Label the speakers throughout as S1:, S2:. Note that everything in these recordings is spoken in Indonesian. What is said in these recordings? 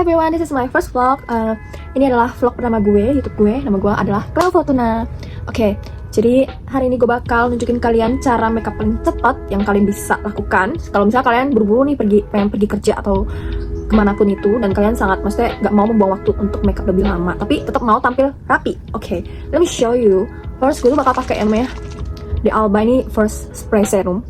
S1: everyone, this is my first vlog. Ini adalah vlog pertama gue, YouTube gue. Nama gue adalah Clara Fortuna. Oke, jadi hari ini gue bakal nunjukin kalian cara makeup paling cepat yang kalian bisa lakukan. Kalau misalnya kalian buru-buru nih pengen pergi kerja atau kemanapun itu, dan kalian sangat maksudnya gak mau membuang waktu untuk makeup lebih lama, tapi tetap mau tampil rapi. Oke, let me show you. First, gue tuh bakal pakai yang namanya The Alba ini First Spray Serum.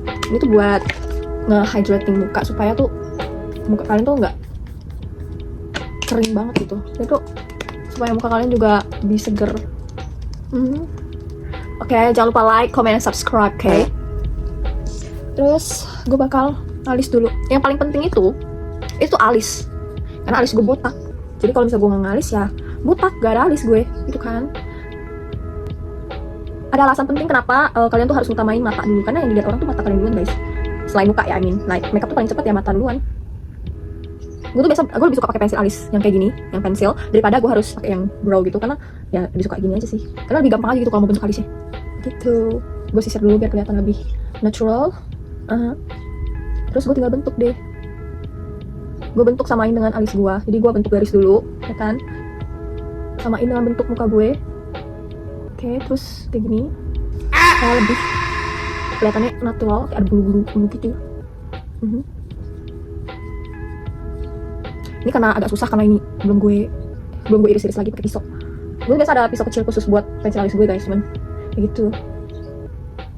S1: Ini tuh buat nge-hydrating muka supaya tuh muka kalian tuh nggak kering banget gitu. Itu supaya muka kalian juga lebih seger. Oke, jangan lupa like, comment, dan subscribe, oke? Terus gue bakal alis dulu. Yang paling penting itu alis, karena alis gue botak. Jadi kalau misalnya gue nggak ngalis ya botak, gak ada alis gue, gitu kan? Ada alasan penting kenapa kalian tuh harus utamain mata dulu, karena yang dilihat orang tuh mata kalian duluan, guys. Selain muka ya, like makeup tuh paling cepat ya mata duluan. Gue lebih suka pakai pensil alis yang kayak gini, yang pensil, daripada gue harus pakai yang brow gitu, karena ya lebih suka gini aja sih, karena lebih gampang aja gitu kalau mau bentuk alisnya gitu. Gue sisir dulu biar kelihatan lebih natural. Terus gue tinggal bentuk deh. Gue bentuk samain dengan alis gue, jadi gue bentuk garis dulu, ya kan, samain dengan bentuk muka gue. Oke, terus kayak gini, kayak lebih kelihatannya natural, kayak ada bulu-bulu gitu. Ini karena agak susah, karena ini belum gue iris-iris lagi pakai pisau. Gue biasa ada pisau kecil khusus buat pensil alis gue, guys, cuman kayak gitu.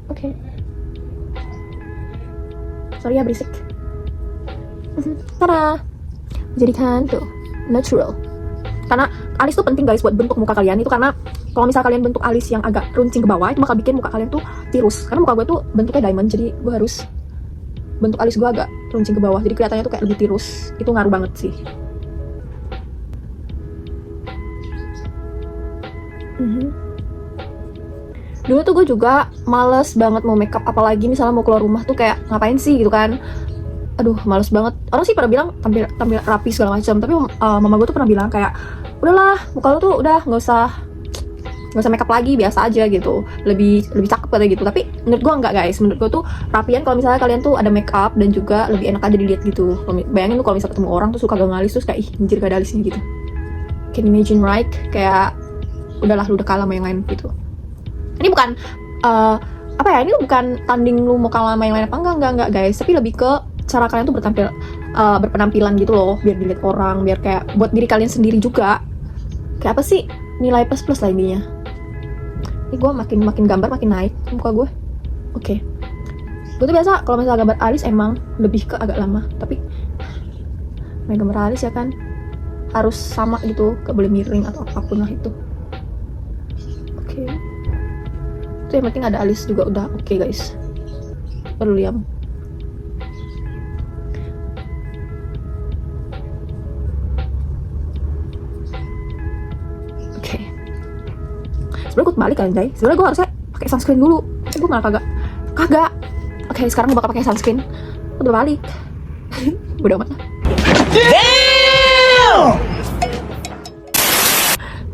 S1: Oke. Sorry ya berisik. Tada, jadikan tuh natural. Karena alis tuh penting, guys, buat bentuk muka kalian itu, karena kalau misal kalian bentuk alis yang agak runcing ke bawah, itu bakal bikin muka kalian tuh tirus. Karena muka gue tuh bentuknya diamond, jadi gue harus bentuk alis gue agak runcing ke bawah, jadi kelihatannya tuh kayak lebih tirus. Itu ngaruh banget sih. Dulu tuh gue juga males banget mau makeup, apalagi misalnya mau keluar rumah tuh kayak ngapain sih gitu kan. Aduh, males banget. Orang sih pada bilang tampil rapi segala macam, tapi mama gue tuh pernah bilang kayak, udahlah, muka lo tuh udah nggak usah makeup lagi, biasa aja gitu, lebih cakep katanya gitu. Tapi menurut gue enggak, guys. Menurut gue tuh rapian kalau misalnya kalian tuh ada makeup, dan juga lebih enak aja dilihat gitu. Bayangin tuh kalau misalnya ketemu orang tuh suka gak ngalis, terus kayak ih anjir gak ada alisnya gitu. Can you imagine, right? Kayak udahlah, lu udah kalah sama yang lain gitu. Ini bukan ini bukan tanding lu mau kalah sama yang lain apa enggak, guys. Tapi lebih ke cara kalian tuh berpenampilan gitu loh, biar dilihat orang, biar kayak buat diri kalian sendiri juga. Kayak apa sih, nilai plus lah intinya. Ini gue makin gambar makin naik muka gue. Oke. Gue tuh biasa kalau misalnya gambar alis emang lebih ke agak lama, tapi main gambar alis ya kan harus sama gitu, gak boleh miring atau apapun lah itu. Oke. Itu yang penting ada alis juga udah oke, guys. Baru liam. Sebenernya gue balik kan, Jay. Sebenernya gue harusnya pakai sunscreen dulu, tapi gue malah kagak. Oke, sekarang gue bakal pakai sunscreen. Udah balik. Udah amat lah.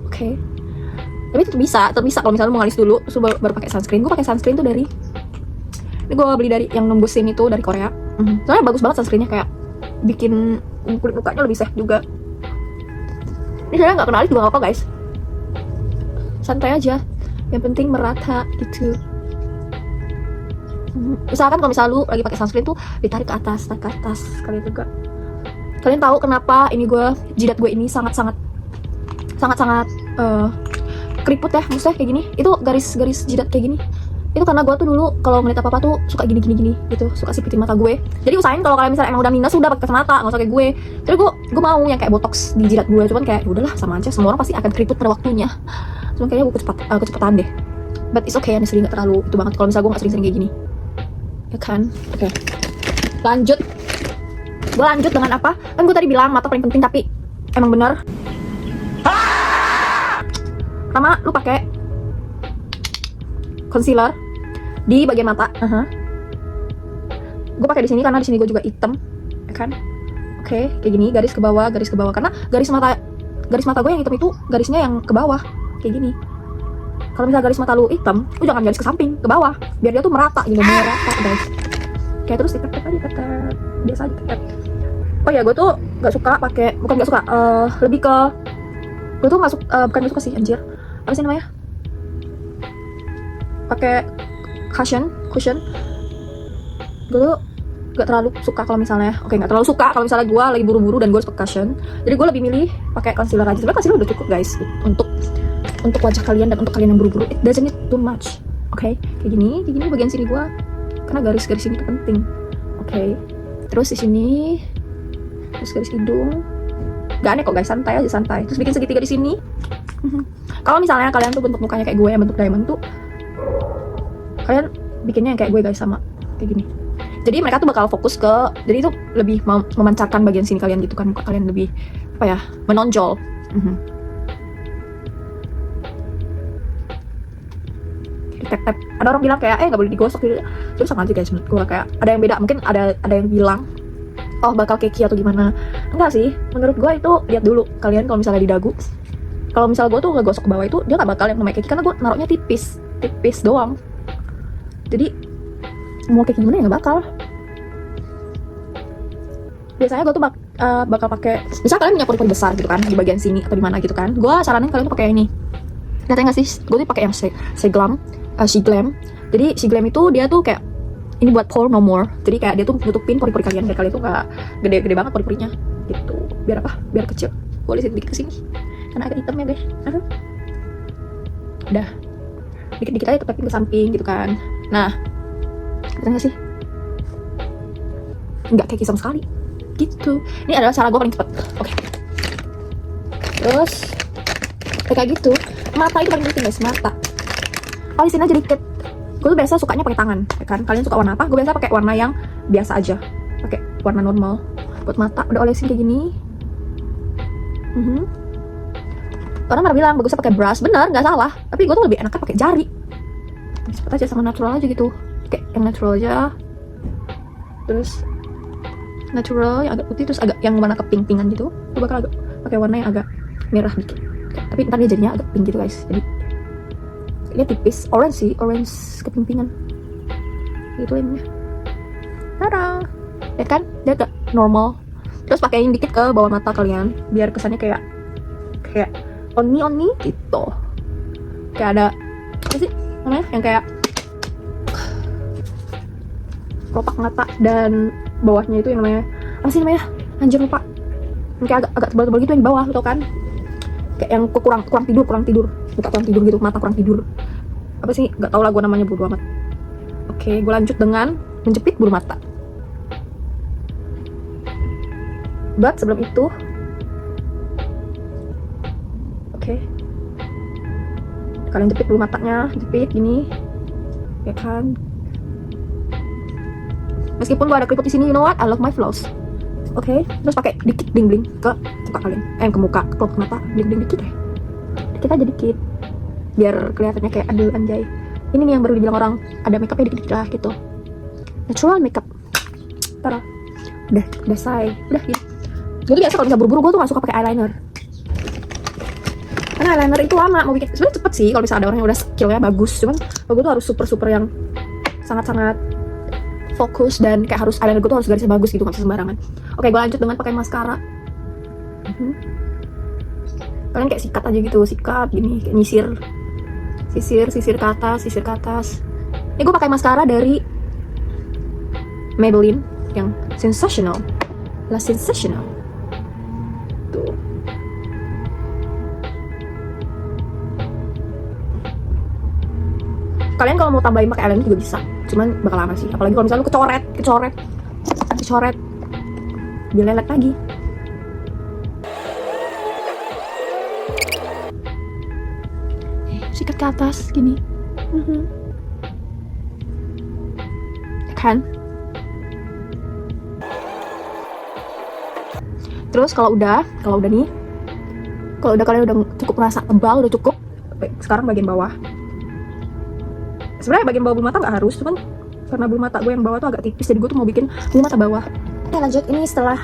S1: Oke. Tapi tetap bisa kalau misalnya mau ngalis dulu terus baru pakai sunscreen. Gue pakai sunscreen tuh dari, ini gue beli dari yang nembusin itu dari Korea. Soalnya bagus banget sunscreennya, kayak bikin kulit mukanya lebih sehat juga. Ini saya nggak kena alis juga nggak apa, guys. Santai aja, yang penting merata gitu. Misalkan kalau misalnya lu lagi pakai sunscreen tuh ditarik ke atas, kalian juga. Kalian tahu kenapa ini jidat gue ini sangat keriput ya, maksudnya kayak gini. Itu garis jidat kayak gini. Itu karena gue tuh dulu kalau ngeliat apa tuh suka gini gitu, suka sipitin mata gue. Jadi usahain kalau kalian misalnya emang udah minus udah pakai kacamata, nggak usah kayak gue. Terus gue mau yang kayak botox di jidat gue, cuman kayak udahlah sama aja, semua orang pasti akan keriput pada waktunya. Cuman kayaknya gue kecepatan deh. But it's okay, honestly, gak terlalu itu banget kalau misalnya gue gak sering-sering kayak gini, ya kan? Oke. Lanjut. Gue lanjut dengan apa? Kan gue tadi bilang mata paling penting, tapi emang bener. Pertama, lu pakai concealer di bagian mata. Gue pakai di sini karena di sini gue juga hitam, ya kan? Oke, kayak gini, garis ke bawah, karena garis mata gue yang hitam itu garisnya yang ke bawah. Kayak gini. Kalau misalnya garis mata lu hitam, lu jangan garis ke samping, ke bawah, biar dia tuh merata gitu, merata, guys. Kayak terus diketek aja, biasa aja ketek. Oh ya, gue tuh nggak suka pakai, bukan nggak suka, lebih ke gue tuh nggak suka, bukan nggak suka sih anjir, apa sih namanya, pakai cushion. Gue tuh nggak terlalu suka kalau misalnya, nggak terlalu suka kalau misalnya gue lagi buru-buru dan gue harus pakai cushion. Jadi gue lebih milih pakai concealer aja. Sebenarnya concealer udah cukup guys untuk wajah kalian dan untuk kalian yang buru-buru. It doesn't need too much. Oke, kayak gini bagian sini gue, karena garis-garis ini tuh penting. Oke. Terus di sini, terus garis hidung. Gak aneh kok guys, santai aja, santai. Terus bikin segitiga di sini. Kalau misalnya kalian tuh bentuk mukanya kayak gue yang bentuk diamond tuh, kalian bikinnya yang kayak gue guys, sama kayak gini. Jadi mereka tuh bakal fokus ke, jadi itu lebih memancarkan bagian sini kalian gitu kan, muka kalian lebih apa ya, menonjol. Tap-tap. Ada orang bilang kayak nggak boleh digosok gitu. Terus sama aja guys menurut gue, kayak ada yang beda. Mungkin ada yang bilang oh bakal keki atau gimana. Enggak sih, menurut gue itu lihat dulu kalian kalau misalnya di dagu. Kalau misalnya gue tuh nggak gosok ke bawah itu, dia nggak bakal yang namanya keki, karena gue naruhnya tipis doang. Jadi mau kayak gimana ya nggak bakal. Biasanya gue tuh bakal pakai, misal kalian punya pori-pori besar gitu kan di bagian sini atau di mana gitu kan, gue saranin kalian tuh pakai ini. Lihat nggak sih, gue tuh pakai yang Siglam. Jadi Siglam itu dia tuh kayak ini buat pore no more. Jadi kayak dia tuh nutupin pori-pori kalian, biar kalian tuh nggak gede-gede banget pori-porinya gitu. Biar apa? Biar kecil. Boleh sedikit kesini karena agak hitam ya guys. Udah dikit-dikit aja tepapin ke samping gitu kan. Nah, lihat nggak sih? Nggak kayak sama sekali gitu. Ini adalah cara gue paling cepat. Oke. Terus kayak gitu. Mata itu paling penting guys, mata. Alisin aja dikit. Gue tuh biasa sukanya pakai tangan, ya kan? Kalian suka warna apa? Gue biasa pakai warna yang biasa aja, pakai warna normal. Buat mata udah olesin kayak gini. Orang pernah bilang bagusnya pakai brush, bener, nggak salah. Tapi gue tuh lebih enaknya pakai jari. Cepet aja, sama natural aja gitu. Kayak yang natural aja. Terus natural yang agak putih, terus agak yang warna kepink-pinkan gitu. Gue bakal agak pakai warna yang agak merah dikit. Tapi ntar dia jadinya agak pink gitu guys. Jadi dia tipis, orange sih, orange keping-pingan gitu lemnya. Tada, lihat kan, dia agak normal. Terus pakein dikit ke bawah mata kalian, biar kesannya kayak on me gitu. Kayak ada apa sih namanya, yang kayak kelopak mata, dan bawahnya itu yang namanya apa sih namanya, anjir lupa. Yang kayak agak tebal-tebal gitu yang bawah, tau kan? Kayak yang kurang tidur, bukan kurang tidur gitu, mata kurang tidur. Apa sih, nggak tau lah gue namanya, bodo amat. Oke, gue lanjut dengan menjepit bulu mata. But sebelum itu, oke, kalian jepit bulu matanya, jepit gini, ya kan? Meskipun gue ada keriput di sini, you know what? I love my flaws. Oke, terus pakai dikit bling-bling ke muka kalian, ke muka, ke kelopak mata, bling-bling dikit deh. Dikit aja dikit, biar kelihatannya kayak aduh anjay. Ini nih yang baru dibilang orang, ada makeupnya dikit-dikit lah gitu. Natural makeup. Parah. Udah selesai. Udah gitu. Gue tuh biasa kalau bisa buru-buru, gue tuh gak suka pakai eyeliner. Karena eyeliner itu lama mau bikin. Sebenarnya cepet sih kalau misalnya ada orang yang udah skillnya bagus. Cuman gue tuh harus super yang sangat-sangat fokus, dan kayak harus eyeliner gue tuh harus garisnya bagus gitu, gak bisa sembarangan. Oke, gue lanjut dengan pakai maskara. Kalian kayak sikat aja gitu, sikat gini, kayak sisir ke atas. Ini gue pakai maskara dari Maybelline yang Sensational. Tuh. Kalian kalau mau tambahin pakai eyeliner juga bisa, cuman bakal lama sih. Apalagi kalau misalnya lu kecoret, dia lelet lagi. Sikat ke atas gini. Kan? Terus kalau udah kalian udah cukup merasa tebal, udah cukup. Sekarang bagian bawah. Sebenarnya bagian bawah bulu mata nggak harus, cuman karena bulu mata gue yang bawah tuh agak tipis, jadi gue tuh mau bikin bulu mata bawah. Oke, lanjut. Ini setelah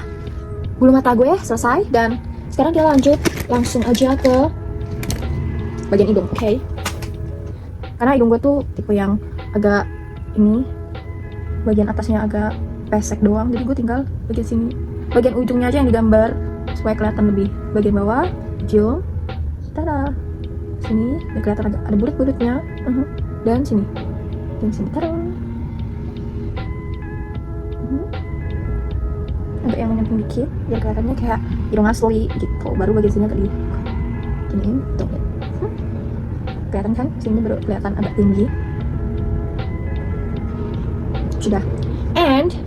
S1: bulu mata gue selesai, dan sekarang kita lanjut langsung aja ke bagian hidung, oke? Karena hidung gue tuh tipe yang agak ini, bagian atasnya agak pesek doang, jadi gue tinggal bagian sini bagian ujungnya aja yang digambar supaya kelihatan lebih. Bagian bawah hijau, tada, sini udah kelihatan ada bulat-bulatnya, dan sini, tada. Agak yang menyamping dikit biar kelihatannya kayak hidung asli gitu. Baru bagian sini agak di gini, tuh. Kelihatan kan? Sini baru kelihatan agak tinggi. Sudah. And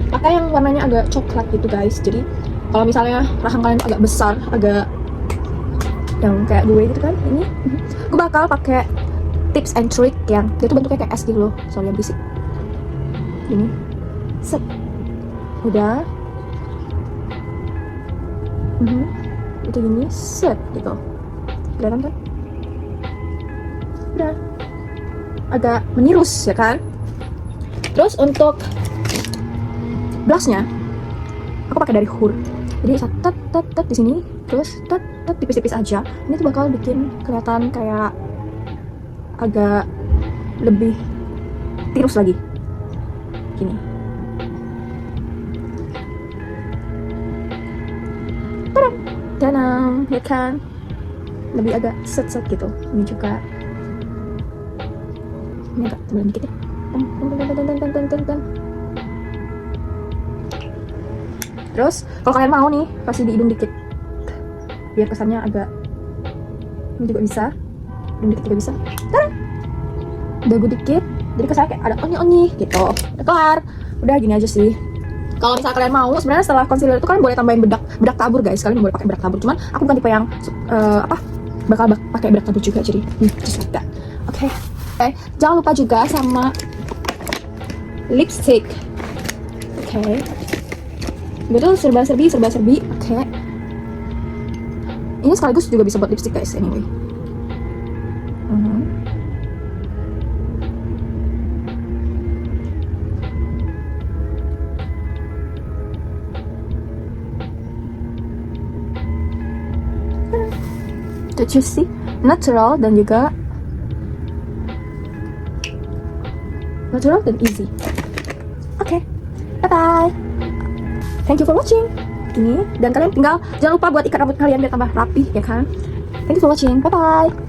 S1: pakai yang warnanya agak coklat gitu guys. Jadi kalau misalnya rahang kalian agak besar, agak yang kayak gue gitu kan, ini gue bakal pakai tips and trick yang dia tuh bentuknya kayak es gitu loh. Sorry yang berisik. Ini, set, udah, itu gini, set gitu, kelihatan kan? Udah, agak menirus ya kan? Terus untuk blushnya, aku pakai dari Hur. Jadi tet di sini, terus tet tipis-tipis aja. Ini tuh bakal bikin kelihatan kayak agak lebih tirus lagi. Gini. Danang, ya kan? Lebih agak set-set gitu. Ini juga. Ini agak tebal dikit ya. Terus kalau kalian mau nih kasih di hidung dikit biar kesannya agak, ini juga bisa, hidung dikit juga bisa. Tada! Dagu dikit jadi kesannya kayak ada onyi gitu. Udah kelar. Udah gini aja sih. Kalau misalnya kalian mau, sebenarnya setelah concealer itu kalian boleh tambahin bedak tabur guys. Kalian boleh pakai bedak tabur. Cuman aku bukan tipe yang bakal pakai bedak tabur juga, jadi just like that. Oke. Jangan lupa juga sama lipstick. Oke. Betul, serba-serbi. Oke. Ini sekaligus juga bisa buat lipstick guys, anyway. Don't you see? Natural dan juga natural dan easy. Oke. Bye-bye. Thank you for watching. Ini, dan kalian tinggal jangan lupa buat ikat rambut kalian biar tambah rapi ya kan. Thank you for watching. Bye bye.